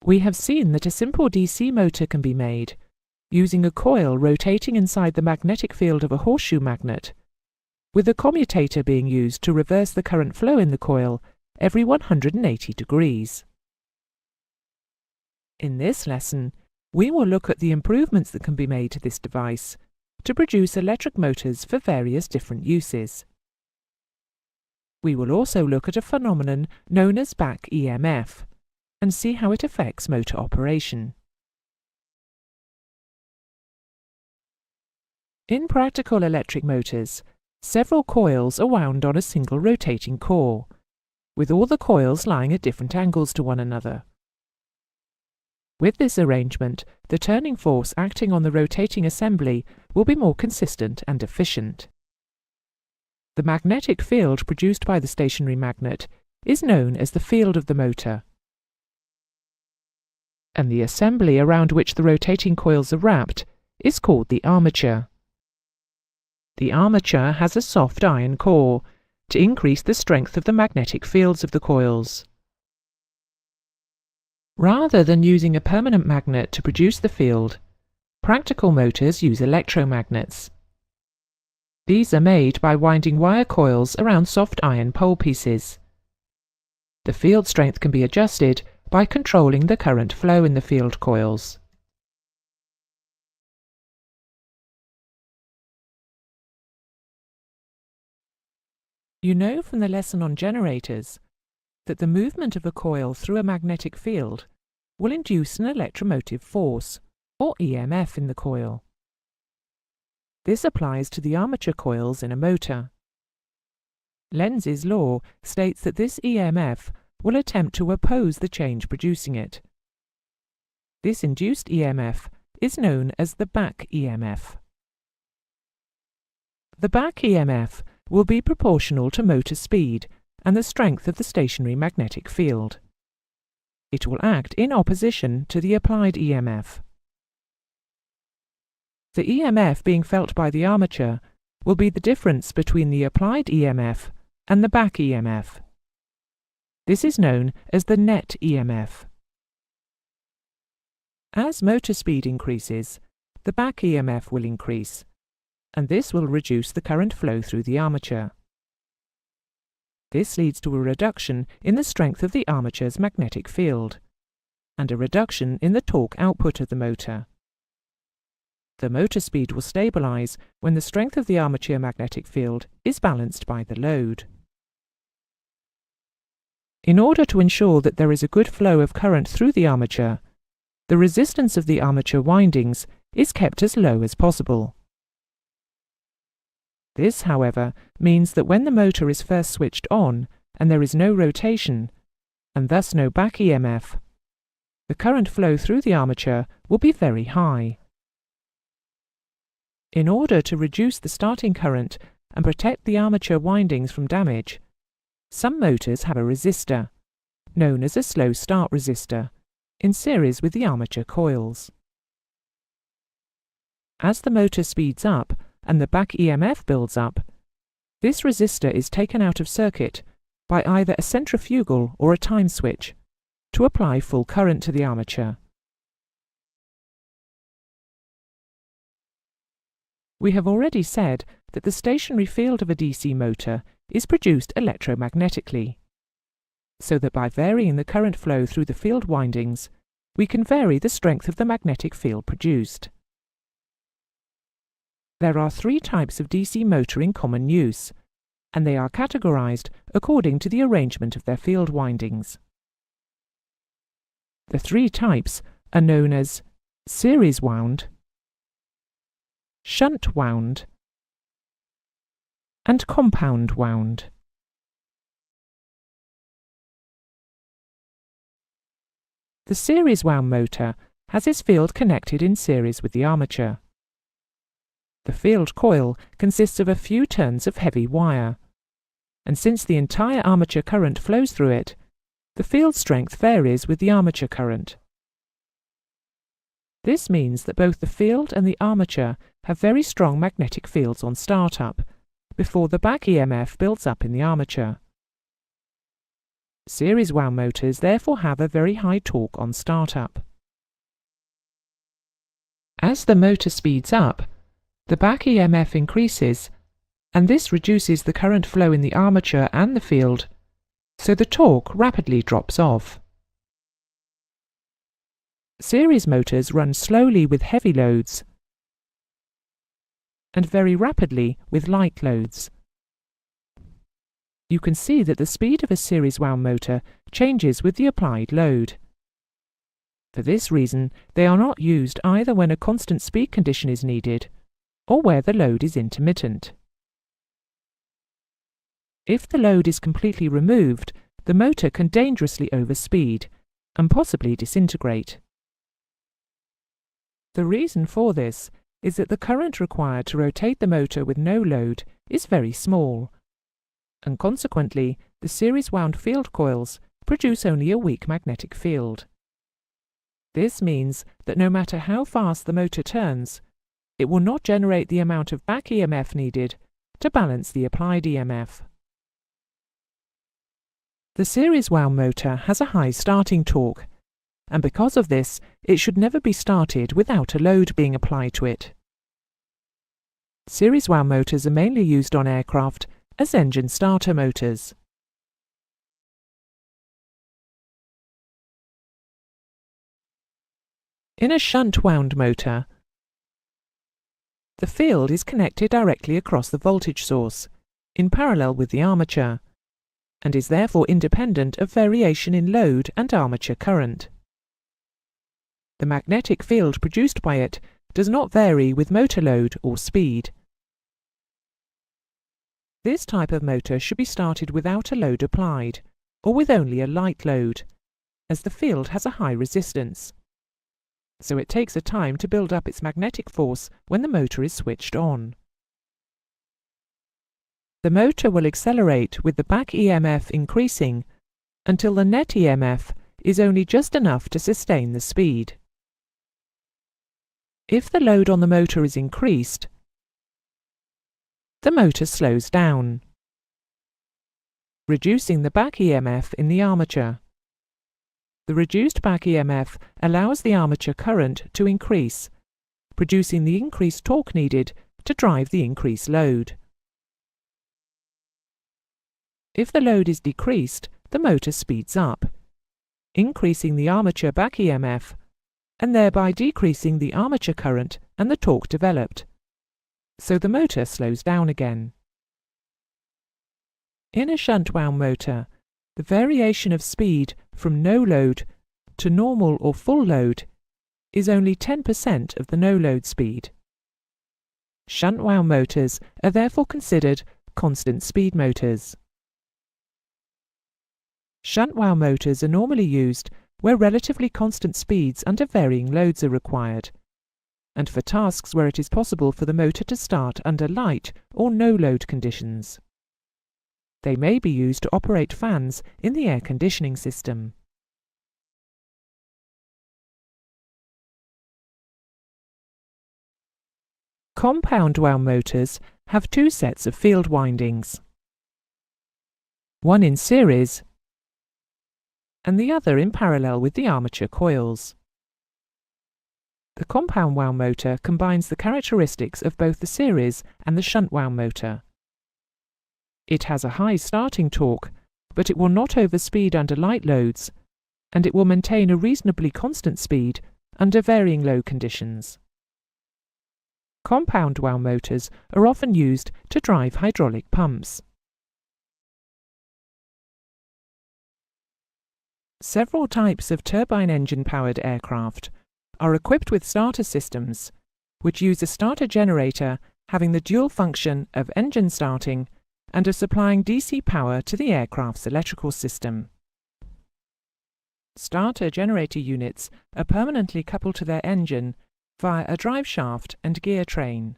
We have seen that a simple DC motor can be made using a coil rotating inside the magnetic field of a horseshoe magnet, with a commutator being used to reverse the current flow in the coil every 180 degrees. In this lesson, we will look at the improvements that can be made to this device to produce electric motors for various different uses. We will also look at a phenomenon known as back EMF and see how it affects motor operation. In practical electric motors, several coils are wound on a single rotating core, with all the coils lying at different angles to one another. With this arrangement, the turning force acting on the rotating assembly will be more consistent and efficient. The magnetic field produced by the stationary magnet is known as the field of the motor, and the assembly around which the rotating coils are wrapped is called the armature. The armature has a soft iron core to increase the strength of the magnetic fields of the coils. Rather than using a permanent magnet to produce the field, practical motors use electromagnets. These are made by winding wire coils around soft iron pole pieces. The field strength can be adjusted by controlling the current flow in the field coils. You know from the lesson on generators that the movement of a coil through a magnetic field will induce an electromotive force, or EMF, in the coil. This applies to the armature coils in a motor. Lenz's law states that this EMF will attempt to oppose the change producing it. This induced EMF is known as the back EMF. The back EMF will be proportional to motor speed and the strength of the stationary magnetic field. It will act in opposition to the applied EMF. The EMF being felt by the armature will be the difference between the applied EMF and the back EMF. This is known as the net EMF. As motor speed increases, the back EMF will increase, and this will reduce the current flow through the armature. This leads to a reduction in the strength of the armature's magnetic field, and a reduction in the torque output of the motor. The motor speed will stabilize when the strength of the armature magnetic field is balanced by the load. In order to ensure that there is a good flow of current through the armature, the resistance of the armature windings is kept as low as possible. This, however, means that when the motor is first switched on and there is no rotation, and thus no back EMF, the current flow through the armature will be very high. In order to reduce the starting current and protect the armature windings from damage, some motors have a resistor, known as a slow start resistor, in series with the armature coils. As the motor speeds up and the back EMF builds up, this resistor is taken out of circuit by either a centrifugal or a time switch to apply full current to the armature. We have already said that the stationary field of a DC motor is produced electromagnetically, so that by varying the current flow through the field windings, we can vary the strength of the magnetic field produced. There are 3 types of DC motor in common use, and they are categorized according to the arrangement of their field windings. The 3 types are known as series wound, shunt wound, and compound wound. The series wound motor has its field connected in series with the armature. The field coil consists of a few turns of heavy wire, and since the entire armature current flows through it, the field strength varies with the armature current. This means that both the field and the armature have very strong magnetic fields on startup, before the back EMF builds up in the armature. Series wound motors therefore have a very high torque on startup. As the motor speeds up, the back EMF increases, and this reduces the current flow in the armature and the field, so the torque rapidly drops off. Series motors run slowly with heavy loads and very rapidly with light loads. You can see that the speed of a series wound motor changes with the applied load. For this reason, they are not used either when a constant speed condition is needed or where the load is intermittent. If the load is completely removed, the motor can dangerously overspeed and possibly disintegrate. The reason for this is that the current required to rotate the motor with no load is very small, and consequently the series wound field coils produce only a weak magnetic field. This means that no matter how fast the motor turns, it will not generate the amount of back EMF needed to balance the applied EMF. The series wound motor has a high starting torque, and because of this, it should never be started without a load being applied to it. Series wound motors are mainly used on aircraft as engine starter motors. In a shunt wound motor, the field is connected directly across the voltage source, in parallel with the armature, and is therefore independent of variation in load and armature current. The magnetic field produced by it does not vary with motor load or speed. This type of motor should be started without a load applied, or with only a light load, as the field has a high resistance. So it takes a time to build up its magnetic force when the motor is switched on. The motor will accelerate with the back EMF increasing until the net EMF is only just enough to sustain the speed. If the load on the motor is increased, the motor slows down, reducing the back EMF in the armature. The reduced back EMF allows the armature current to increase, producing the increased torque needed to drive the increased load. If the load is decreased, the motor speeds up, increasing the armature back EMF and thereby decreasing the armature current and the torque developed, so the motor slows down again. In a shunt wound motor, the variation of speed from no load to normal or full load is only 10% of the no load speed. Shunt wound motors are therefore considered constant speed motors. Shunt wound motors are normally used where relatively constant speeds under varying loads are required, and for tasks where it is possible for the motor to start under light or no load conditions. They may be used to operate fans in the air conditioning system. Compound wound motors have two sets of field windings, one in series and the other in parallel with the armature coils. The compound wound motor combines the characteristics of both the series and the shunt wound motor. It has a high starting torque, but it will not overspeed under light loads, and it will maintain a reasonably constant speed under varying load conditions. Compound wound motors are often used to drive hydraulic pumps. Several types of turbine engine-powered aircraft are equipped with starter systems, which use a starter generator having the dual function of engine starting and of supplying DC power to the aircraft's electrical system. Starter generator units are permanently coupled to their engine via a drive shaft and gear train.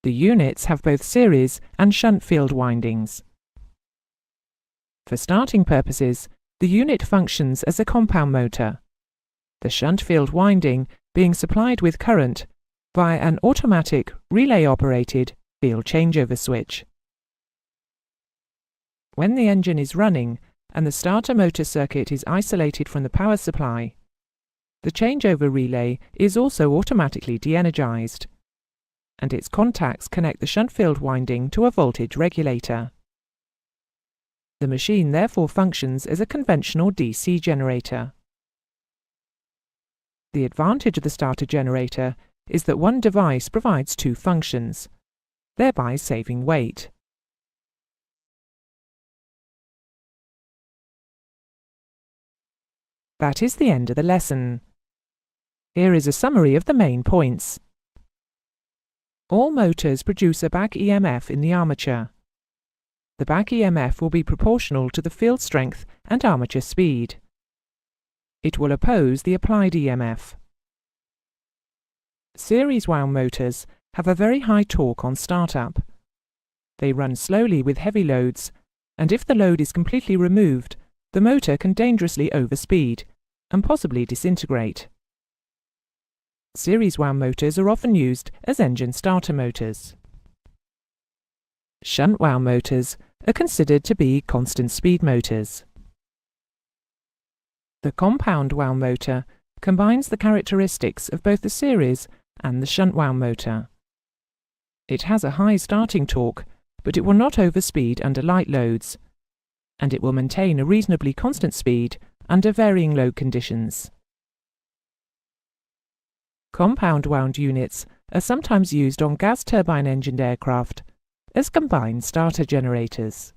The units have both series and shunt field windings. For starting purposes, the unit functions as a compound motor, the shunt field winding being supplied with current via an automatic relay-operated field changeover switch. When the engine is running and the starter motor circuit is isolated from the power supply, the changeover relay is also automatically de-energized, and its contacts connect the shunt field winding to a voltage regulator. The machine therefore functions as a conventional DC generator. The advantage of the starter generator is that one device provides two functions, thereby saving weight. That is the end of the lesson. Here is a summary of the main points. All motors produce a back EMF in the armature. The back EMF will be proportional to the field strength and armature speed. It will oppose the applied EMF. Series wound motors have a very high torque on startup. They run slowly with heavy loads, and if the load is completely removed, the motor can dangerously overspeed and possibly disintegrate. Series wound motors are often used as engine starter motors. Shunt wound motors are considered to be constant speed motors. The compound wound motor combines the characteristics of both the series and the shunt wound motor. It has a high starting torque, but it will not overspeed under light loads, and it will maintain a reasonably constant speed under varying load conditions. Compound wound units are sometimes used on gas turbine-engined aircraft as combined starter generators.